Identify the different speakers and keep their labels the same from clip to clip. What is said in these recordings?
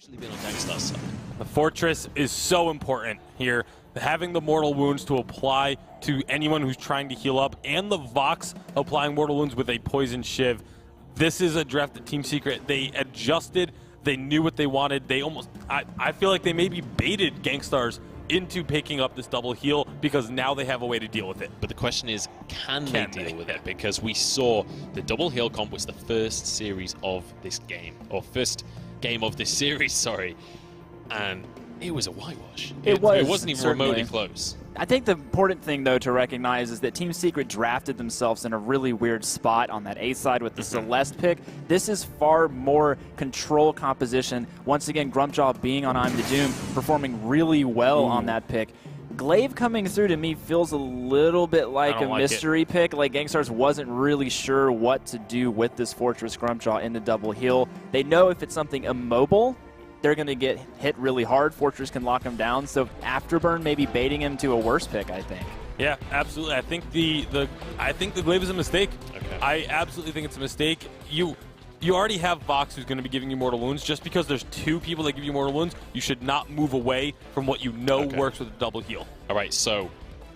Speaker 1: actually been on Gangstar's side.
Speaker 2: The Fortress is so important here. Having the Mortal Wounds to apply to anyone who's trying to heal up, and the Vox applying Mortal Wounds with a Poison Shiv. This is a draft that Team Secret, they adjusted, they knew what they wanted. They almost, I feel like they maybe baited Gankstars into picking up this double heal because now they have a way to deal with it.
Speaker 1: But the question is, can they deal with it? Because we saw the double heal comp was the first series of this game, or first game of this series, sorry, and it was a whitewash. It wasn't even remotely close.
Speaker 3: I think the important thing, though, to recognize is that Team Secret drafted themselves in a really weird spot on that A side with the Celeste pick. This is far more control composition. Once again, Grumpjaw being on I'm the Doom, performing really well on that pick. Glaive coming through to me feels a little bit like a mystery pick. Like Gangstar's wasn't really sure what to do with this Fortress Grumpjaw in the double heal. They know if it's something immobile, they're going to get hit really hard. Fortress can lock him down. So Afterburn maybe baiting him to a worse pick, I think.
Speaker 2: Yeah, absolutely. I think the Glaive is a mistake. Okay. I absolutely think it's a mistake. You already have Vox who's going to be giving you Mortal Wounds. Just because there's two people that give you Mortal Wounds, you should not move away from what you know works with a double heal.
Speaker 1: All right, so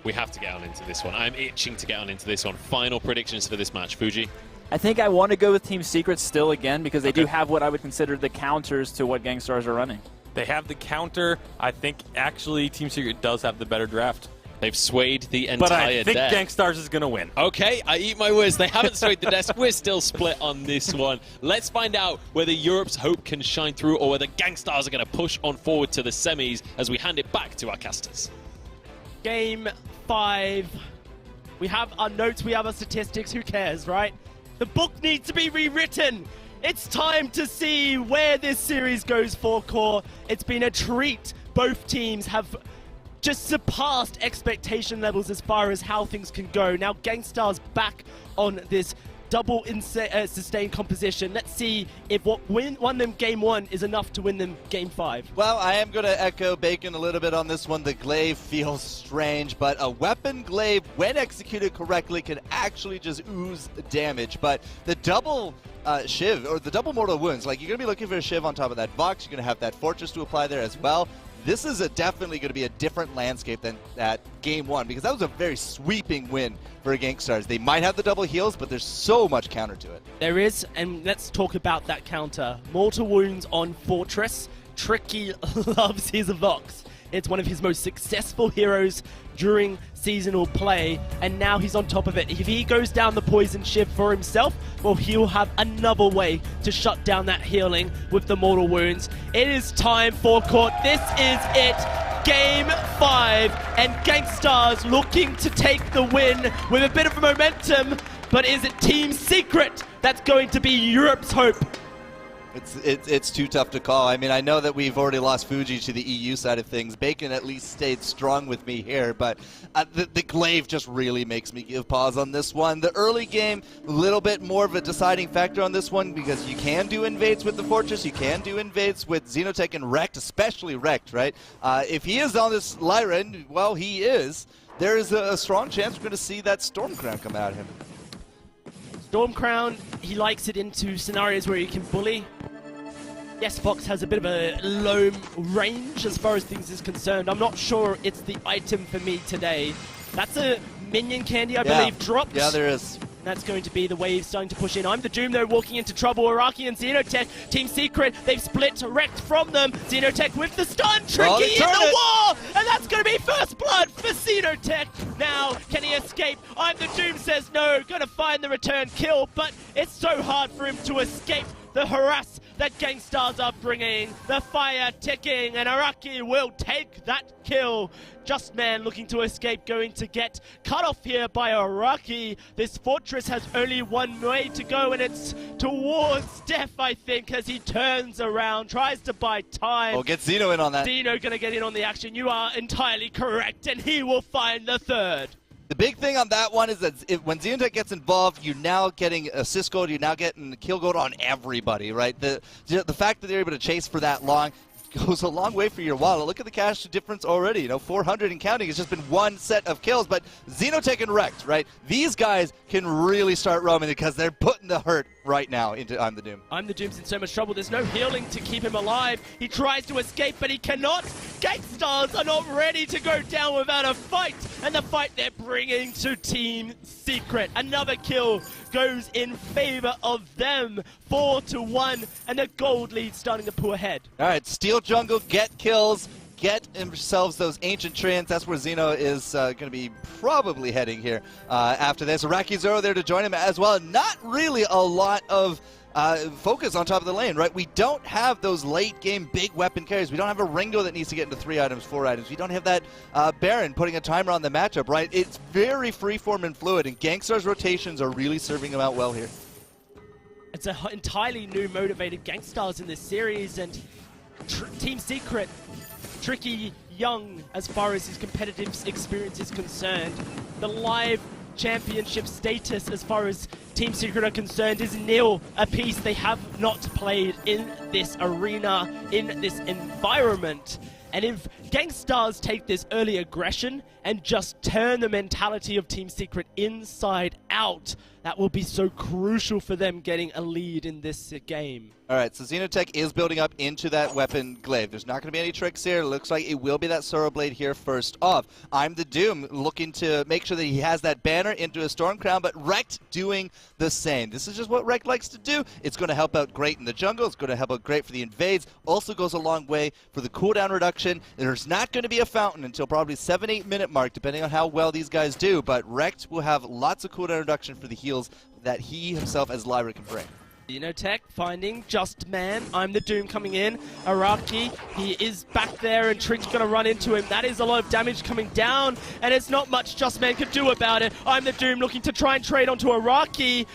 Speaker 1: we have to get on into this one. I'm itching to get on into this one. Final predictions for this match, Fuji.
Speaker 3: I think I want to go with Team Secret still again because they do have what I would consider the counters to what Gankstars are running.
Speaker 2: They have the counter. I think actually Team Secret does have the better draft.
Speaker 1: They've swayed the entire deck.
Speaker 2: But I think Gankstars is going to win.
Speaker 1: Okay, I eat my words. They haven't swayed the desk. We're still split on this one. Let's find out whether Europe's hope can shine through or whether Gankstars are going to push on forward to the semis as we hand it back to our casters.
Speaker 4: Game 5. We have our notes, we have our statistics. Who cares, right? The book needs to be rewritten. It's time to see where this series goes for Core. It's been a treat. Both teams have just surpassed expectation levels as far as how things can go. Now Gangstar's back on this double sustained composition. Let's see if what won them game 1 is enough to win them game 5.
Speaker 5: Well, I am going to echo Bacon a little bit on this one. The Glaive feels strange, but a weapon Glaive, when executed correctly, can actually just ooze damage. But the double Shiv, or the double Mortal Wounds, like you're going to be looking for a Shiv on top of that Vox. You're going to have that Fortress to apply there as well. This is definitely going to be a different landscape than that game 1, because that was a very sweeping win for Gankstars. They might have the double heals, but there's so much counter to it.
Speaker 4: There is, and let's talk about that counter. Mortal Wounds on Fortress. Tricky loves his Vox. It's one of his most successful heroes during seasonal play, and now he's on top of it. If he goes down the Poison Shiv for himself, well, he'll have another way to shut down that healing with the Mortal Wounds. It is time for Court. This is it. Game 5, and Gankstars looking to take the win with a bit of momentum, but is it Team Secret that's going to be Europe's hope?
Speaker 5: It's too tough to call. I mean, I know that we've already lost Fuji to the EU side of things. Bacon at least stayed strong with me here, but the Glaive just really makes me give pause on this one. The early game, a little bit more of a deciding factor on this one because you can do invades with the Fortress, you can do invades with Xenotech and Wrecked, especially Wrecked, right? If he is on this Lyra, and well, he is, there is a strong chance we're going to see that Storm Crown come out of him.
Speaker 4: Storm Crown, he likes it into scenarios where he can bully. Yes, Fox has a bit of a low range as far as things is concerned. I'm not sure it's the item for me today. That's a minion candy, I believe, dropped.
Speaker 5: Yeah, there is.
Speaker 4: That's going to be the wave starting to push in. I'm the Doom, though, walking into trouble. Araki and Xenotech, Team Secret, they've split, Wrecked from them. Xenotech with the stun, Tricky in the wall! And that's going to be first blood for Xenotech. Now, can he escape? I'm the Doom says no, gonna find the return kill, but it's so hard for him to escape the harass that Gankstars are bringing, the fire ticking, and Araki will take that kill. Just Man looking to escape, going to get cut off here by Araki. This Fortress has only one way to go, and it's towards death, I think, as he turns around, tries to buy time.
Speaker 5: Oh, get Zeno in on that.
Speaker 4: Zeno gonna get in on the action. You are entirely correct, and he will find the third.
Speaker 5: The big thing on that one is that when Xenotech gets involved, you're now getting assist code, you're now getting kill code on everybody, right? The fact that they're able to chase for that long goes a long way for your wallet. Look at the cash difference already. 400 and counting. It's just been one set of kills, but Xenotech and Wrecked, right? These guys can really start roaming because they're putting the hurt right now into I'm the Doom.
Speaker 4: I'm the Doom's in so much trouble. There's no healing to keep him alive. He tries to escape, but he cannot. Gankstars are not ready to go down without a fight, and the fight they're bringing to Team Secret. Another kill goes in favor of them. 4-1, and the gold lead starting to pull ahead.
Speaker 5: All right, steal jungle, get kills, get themselves those ancient treants. That's where Xeno is going to be probably heading here after this. Iraqi Zoro there to join him as well. Not really a lot of focus on top of the lane, right? We don't have those late game big weapon carries. We don't have a Ringo that needs to get into 3 items, 4 items. We don't have that Baron putting a timer on the matchup, right? It's very freeform and fluid, and Gangstar's rotations are really serving them out well here.
Speaker 4: It's an entirely new motivated Gankstars in this series, and Team Secret, Tricky young as far as his competitive experience is concerned. The live championship status as far as Team Secret are concerned is nil apiece. They have not played in this arena, in this environment. And if Gankstars take this early aggression and just turn the mentality of Team Secret inside out, that will be so crucial for them getting a lead in this game.
Speaker 5: All right, so Xenotech is building up into that weapon glaive. There's not going to be any tricks here. It looks like it will be that Sorrow Blade here first off. I'm the Doom looking to make sure that he has that banner into a Storm Crown, but Wrecked doing the same. This is just what Wrecked likes to do. It's going to help out great in the jungle. It's going to help out great for the invades. Also goes a long way for the cooldown reduction. There's not going to be a fountain until probably 7-8 minute mark, depending on how well these guys do, but Wrecked will have lots of cooldown reduction for the heals that he himself as Lyra can bring.
Speaker 4: Xenotech finding Just Man. I'm the Doom coming in. Araki, he is back there, and Trick's going to run into him. That is a lot of damage coming down, and it's not much Just Man could do about it. I'm the Doom looking to try and trade onto Araki.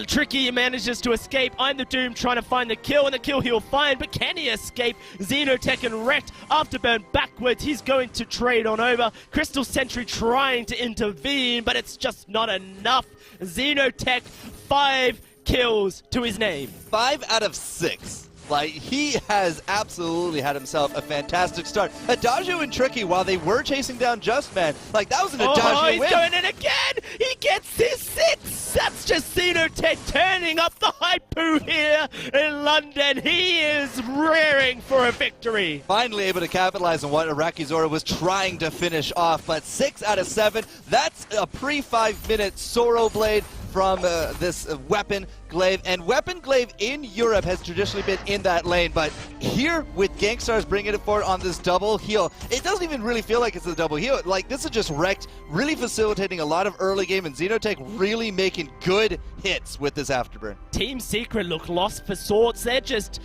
Speaker 4: Tricky manages to escape. I'm the Doom trying to find the kill, and the kill he'll find, but can he escape? Xenotech and Wrecked, Afterburn backwards. He's going to trade on over. Crystal Sentry trying to intervene, but it's just not enough. Xenotech, 5 kills to his name.
Speaker 5: 5 out of 6. Like, he has absolutely had himself a fantastic start. Adagio and Tricky, while they were chasing down Just Man, like, that was an Adagio win.
Speaker 4: He's going in again! He gets his 6! That's just Xenotech turning up the Haipu here in London. He is rearing for a victory.
Speaker 5: Finally able to capitalize on what Iraqi Zora was trying to finish off, but 6 out of 7, that's a pre-5 minute Sorrow Blade from this weapon glaive, and weapon glaive in Europe has traditionally been in that lane, but here with Gankstars bringing it forward on this double heal, it doesn't even really feel like it's a double heal. Like, this is just Wrecked, really facilitating a lot of early game, and Xenotech really making good hits with this Afterburn.
Speaker 4: Team Secret look lost for sorts. They're just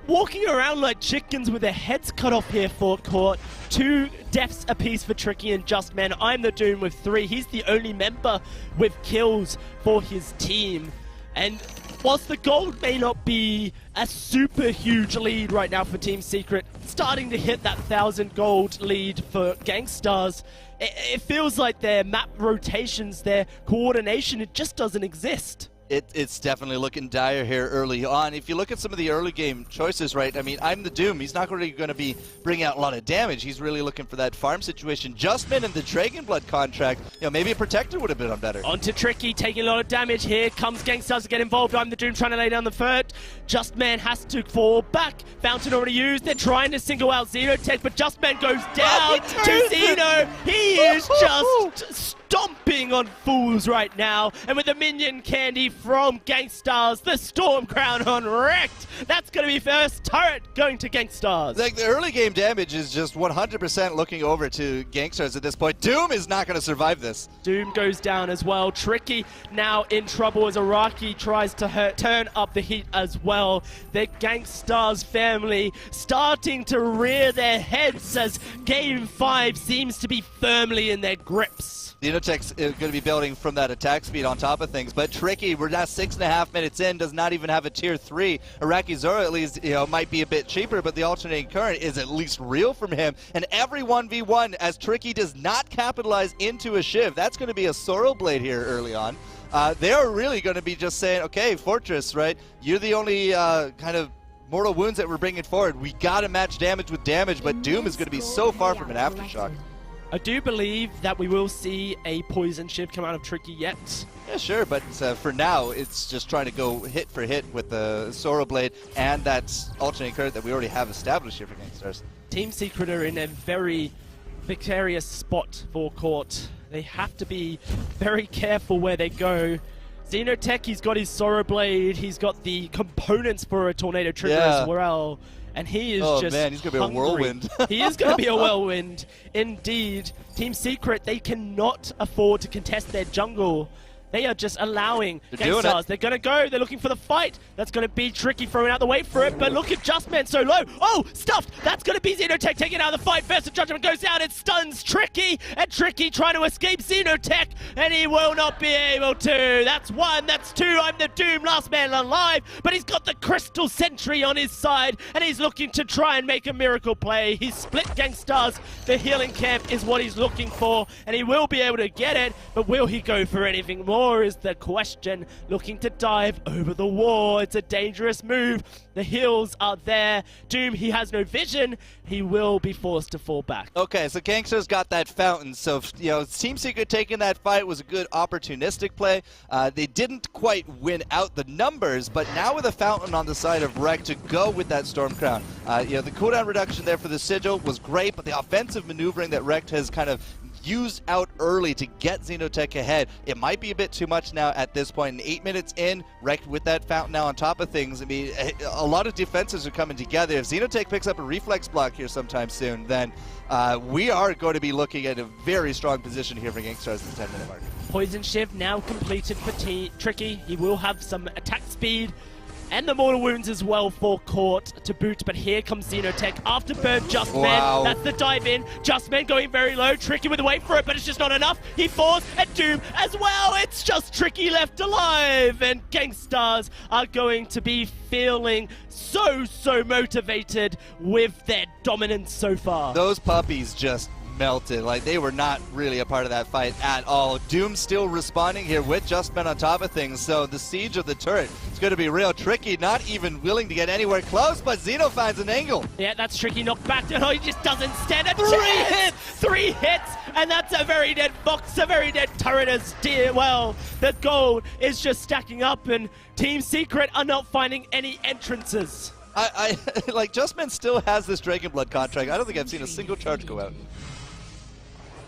Speaker 4: walking around like chickens with their heads cut off here for court. 2 deaths apiece for Tricky and Just Man. I'm the Doom with 3. He's the only member with kills for his team. And whilst the gold may not be a super huge lead right now for Team Secret, starting to hit that 1,000 gold lead for Gankstars, it feels like their map rotations, their coordination, it just doesn't exist.
Speaker 5: It's definitely looking dire here early on. If you look at some of the early game choices, right, I mean, I'm the Doom. He's not really going to be bringing out a lot of damage. He's really looking for that farm situation. Justman and the Dragonblood contract, maybe a Protector would have been on better.
Speaker 4: Onto Tricky, taking a lot of damage. Here comes Gankstars to get involved. I'm the Doom trying to lay down the third. Justman has to fall back. Fountain already used. They're trying to single out Xenotech, but Justman goes down to Xeno. He is just stomping on fools right now, and with the minion candy from Gankstars, the Storm Crown on Wrecked. That's going to be first turret going to Gankstars.
Speaker 5: Like, the early game damage is just 100% looking over to Gankstars at this point. Doom is not going to survive this.
Speaker 4: Doom goes down as well. Tricky now in trouble as Araki tries to turn up the heat as well. The Gankstars family starting to rear their heads as Game 5 seems to be firmly in their grips.
Speaker 5: Xenotech's going to be building from that attack speed on top of things, but Tricky, we're now 6.5 minutes in, does not even have a tier 3. Iraqi Zora at least, might be a bit cheaper, but the alternating current is at least real from him. And every 1v1 as Tricky does not capitalize into a Shiv. That's going to be a Sorrow Blade here early on. They are really going to be just saying, okay, Fortress, right? You're the only kind of mortal wounds that we're bringing forward. We got to match damage with damage, but Doom is going to be so far from an aftershock.
Speaker 4: I do believe that we will see a poison shiv come out of Tricky yet.
Speaker 5: Yeah, sure, but for now, it's just trying to go hit for hit with the Sorrow Blade and that alternating current that we already have established here for Gankstars.
Speaker 4: Team Secret are in a very precarious spot for court. They have to be very careful where they go. Xenotech, he's got his Sorrow Blade, he's got the components for a Tornado Trigger as well. And he is just
Speaker 5: man, he's going to be a whirlwind.
Speaker 4: He is going to be a whirlwind. Indeed. Team Secret, they cannot afford to contest their jungle. They are just allowing Gangstas. They're going to go. They're looking for the fight. That's going to be Tricky throwing out the way for it. But look at Justman so low. Oh, stuffed. That's going to be Xenotech taking out the fight. First Judgment goes down. It stuns Tricky. And Tricky trying to escape Xenotech. And he will not be able to. That's one. That's two. I'm the Doom. Last man alive. But he's got the Crystal Sentry on his side. And he's looking to try and make a miracle play. He's split Gangstas. The healing camp is what he's looking for. And he will be able to get it. But will he go for anything more? Is the question. Looking to dive over the wall. It's a dangerous move. The heals are there. Doom, he has no vision. He will be forced to fall back.
Speaker 5: Okay, so Gangstar's got that fountain. So, you know, Team Secret taking that fight was a good opportunistic play. They didn't quite win out the numbers, but now with a fountain on the side of Rekt to go with that Storm Crown. You know, the cooldown reduction there for the Sigil was great, but the offensive maneuvering that Rekt has kind of used out early to get Xenotech ahead. It might be a bit too much now at this point. And 8 minutes in, Rekt with that fountain now on top of things. I mean, a lot of defenses are coming together. If Xenotech picks up a reflex block here sometime soon, then we are going to be looking at a very strong position here for Gankstars in the 10-minute mark.
Speaker 4: Poison Shiv now completed for Tricky. He will have some attack speed and the mortal wounds as well for Court to boot, but here comes Xenotech. Afterburn, Justman, that's the dive in. Justman going very low, Tricky with the wait for it, but it's just not enough. He falls, and Doom as well. It's just Tricky left alive, and Gankstars are going to be feeling so motivated with their dominance so far.
Speaker 5: Those puppies just melted. Like, they were not really a part of that fight at all. Doom still responding here with Justman on top of things, so the siege of the turret is going to be real tricky. Not even willing to get anywhere close, but Xeno finds an angle.
Speaker 4: Yeah, that's Tricky knocked back. No, he just doesn't stand a chance. Three hits, and that's a very dead Fox, a very dead turret as well. The gold is just stacking up, and Team Secret are not finding any entrances.
Speaker 5: Like, Justman still has this Dragon Blood contract. I don't think I've seen a single charge go out.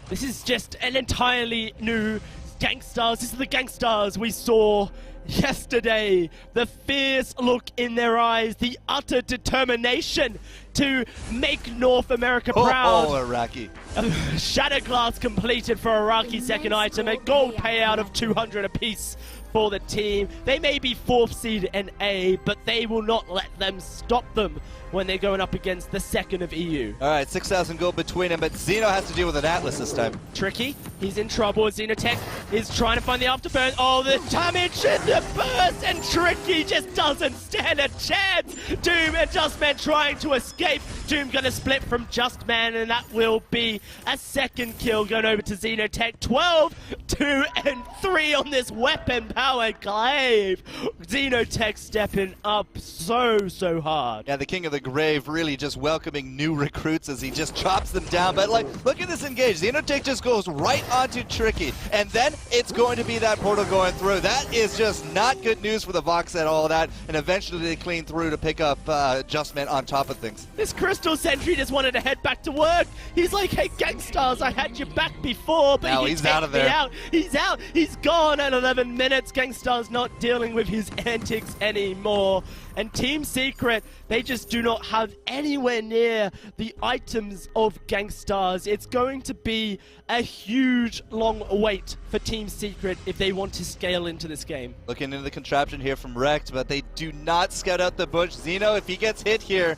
Speaker 4: This is just an entirely new Gankstars. This is the Gankstars we saw yesterday. The fierce look in their eyes, the utter determination to make North America proud.
Speaker 5: Oh, Iraqi.
Speaker 4: Shatterglass completed for Iraqi second item, a gold payout of 200 apiece for the team. They may be 4th seed in A, but they will not let them stop them when they're going up against the second of EU.
Speaker 5: All right, 6,000 gold between them, but Xeno has to deal with an Atlas this time.
Speaker 4: Tricky, he's in trouble. Xenotech is trying to find the afterburn. Oh, the damage and the burst, and Tricky just doesn't stand a chance. Doom and Justman trying to escape. Doom gonna split from Justman, and that will be a second kill going over to Xenotech. 12, 2, and 3 on this weapon-powered glaive. Xenotech stepping up so hard.
Speaker 5: Yeah, the King of the Grave really just welcoming new recruits as he just chops them down. But, like, look at this engage. Xenotech just goes right onto Tricky, and then it's going to be that portal going through. That is just not good news for the Vox at all, that, and eventually they clean through to pick up Justman on top of things.
Speaker 4: This Crystal Sentry just wanted to head back to work. He's like, hey, Gankstars, I had you back before, but
Speaker 5: now he's out of there.
Speaker 4: He's out. He's gone at 11 minutes. Gankstars not dealing with his antics anymore. And Team Secret, they just do not have anywhere near the items of Gankstars. It's going to be a huge, long wait for Team Secret if they want to scale into this game.
Speaker 5: Looking into the contraption here from Rekt, but they do not scout out the bush. Xeno, if he gets hit here,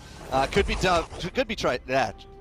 Speaker 5: could be tough. Could be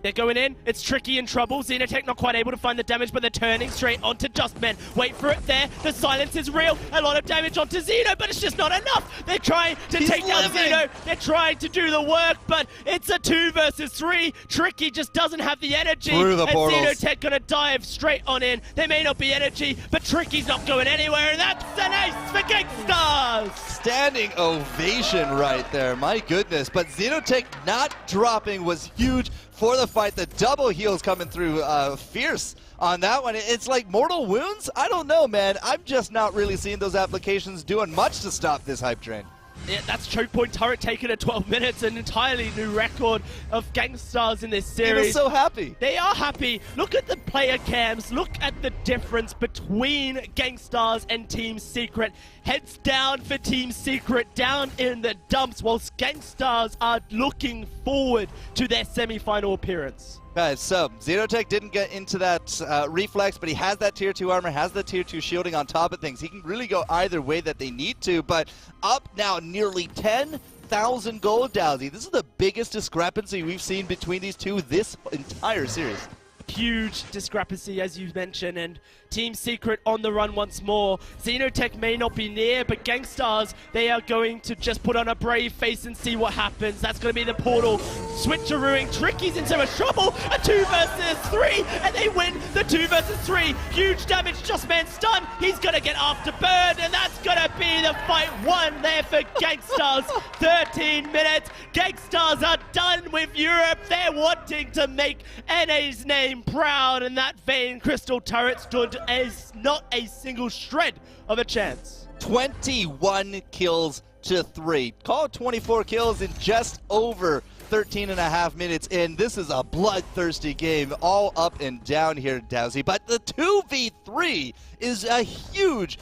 Speaker 4: They're going in. It's tricky and trouble. Xenotech not quite able to find the damage, but they're turning straight onto Justman. Wait for it there. The silence is real. A lot of damage onto Xeno, but it's just not enough. They're trying to take down Xeno. They're trying to do the work, but it's a 2 versus 3. Tricky just doesn't have the energy.
Speaker 5: Through the portals.
Speaker 4: Xenotech gonna dive straight on in. There may not be energy, but Tricky's not going anywhere, and that's an ace for Gankstars.
Speaker 5: Standing ovation right there, my goodness. But Xenotech not dropping was huge for the fight. The double heals coming through fierce on that one. It's like mortal wounds? I don't know, man. I'm just not really seeing those applications doing much to stop this hype train.
Speaker 4: Yeah, that's choke point turret taken at 12 minutes, an entirely new record of Gangsstars in this series.
Speaker 5: They're so happy.
Speaker 4: They are happy. Look at the player cams. Look at the difference between Gangsstars and Team Secret. Heads down for Team Secret, down in the dumps, whilst Gangsstars are looking forward to their semi-final appearance.
Speaker 5: Guys, so Xenotech didn't get into that reflex, but he has that tier 2 armor, has the tier 2 shielding on top of things. He can really go either way that they need to, but up now nearly 10,000 gold, Dowsy. This is the biggest discrepancy we've seen between these two this entire series.
Speaker 4: Huge discrepancy, as you mentioned, and Team Secret on the run once more. Xenotech may not be near, but Gangsstars, they are going to just put on a brave face and see what happens. That's going to be the portal. Switcherooing. Tricky's in so much trouble. A 2 versus 3, and they win the 2 versus 3. Huge damage. Justman stun. He's going to get afterburn, and that's going to be the fight won there for Gangsstars. 13 minutes. Gangsstars are done with Europe. They're wanting to make NA's name proud, and that Vayne Crystal turret stood as not a single shred of a chance.
Speaker 5: 21 kills to 3. Call it 24 kills in just over 13 and a half minutes in. This is a bloodthirsty game, all up and down here, Dowsy. But the 2v3 is a huge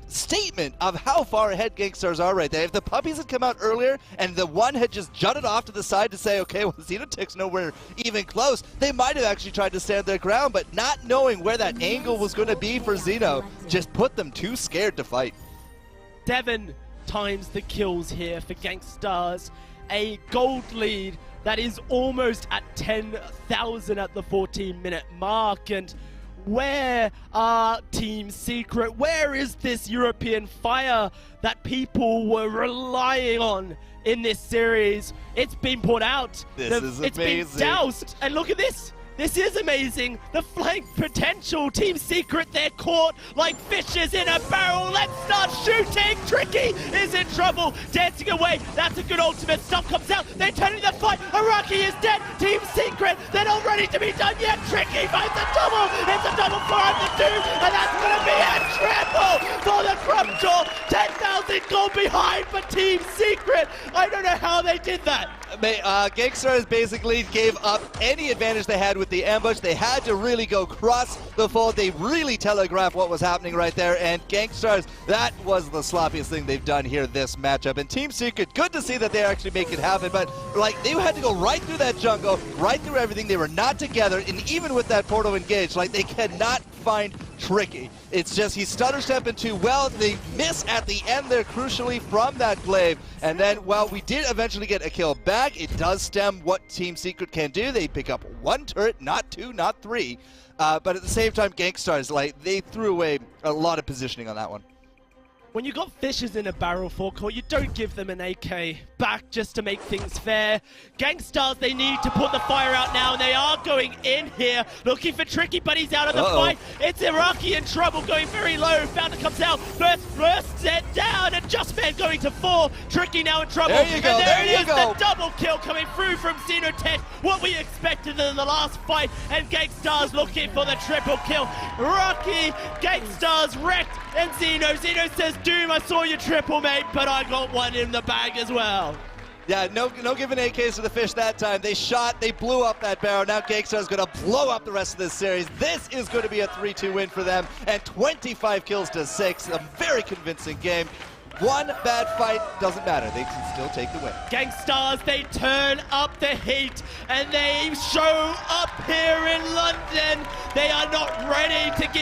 Speaker 5: statement of how far ahead Gankstars are right there. If the puppies had come out earlier and the one had just jutted off to the side to say, okay, well, Xenotech's nowhere even close, they might have actually tried to stand their ground, but not knowing where that angle was going to be for Xeno just put them too scared to fight.
Speaker 4: 7 times the kills here for Gankstars. A gold lead that is almost at 10,000 at the 14-minute mark, and where are Team Secret? Where is this European fire that people were relying on in this series? It's been put out.
Speaker 5: It's
Speaker 4: been doused. And look at this. This is amazing. The flank potential. Team Secret, they're caught like fishes in a barrel. Let's start shooting. Tricky is in trouble. Dancing away. That's a good ultimate. Stuff comes out. They're turning the fight. Araki is dead. Team Secret, they're not ready to be done yet. Tricky finds a double. It's a double for the 2. And that's going to be a triple for the Grumjaw. 10,000 gold behind for Team Secret. I don't know how they did that.
Speaker 5: Gankstars basically gave up any advantage they had with the ambush. They had to really go cross the fold. They really telegraphed what was happening right there, and Gankstars, that was the sloppiest thing they've done here this matchup. And Team Secret, good to see that they actually make it happen, but like they had to go right through that jungle, right through everything. They were not together, and even with that portal engaged, like they cannot find Tricky. It's just he stutter stepping too well. They miss at the end there crucially from that glaive. And then while we did eventually get a kill back, it does stem what Team Secret can do. They pick up 1 turret, not 2, not 3. But at the same time, Gankstars, like they threw away a lot of positioning on that one.
Speaker 4: When you got fishes in a barrel forecourt, you don't give them an AK back just to make things fair. Gankstars, they need to put the fire out now, and they are going in here, looking for Tricky, but he's out of the fight. It's Iraqi in trouble, going very low. Founder comes out, first set down, and Justman going to 4. Tricky now in trouble.
Speaker 5: There you go,
Speaker 4: and there
Speaker 5: you go.
Speaker 4: The double kill coming through from Xenotech. What we expected in the last fight, and Gankstars looking for the triple kill. Iraqi, Gankstars wrecked, and Xeno says, Doom, I saw your triple, mate, but I got one in the bag as well.
Speaker 5: Yeah, no giving AKs to the fish that time. They shot, they blew up that barrel. Now Gangstar is going to blow up the rest of this series. This is going to be a 3-2 win for them, and 25 kills to 6. A very convincing game. One bad fight doesn't matter. They can still take the win.
Speaker 4: Gankstars, they turn up the heat, and they show up here in London. They are not ready to give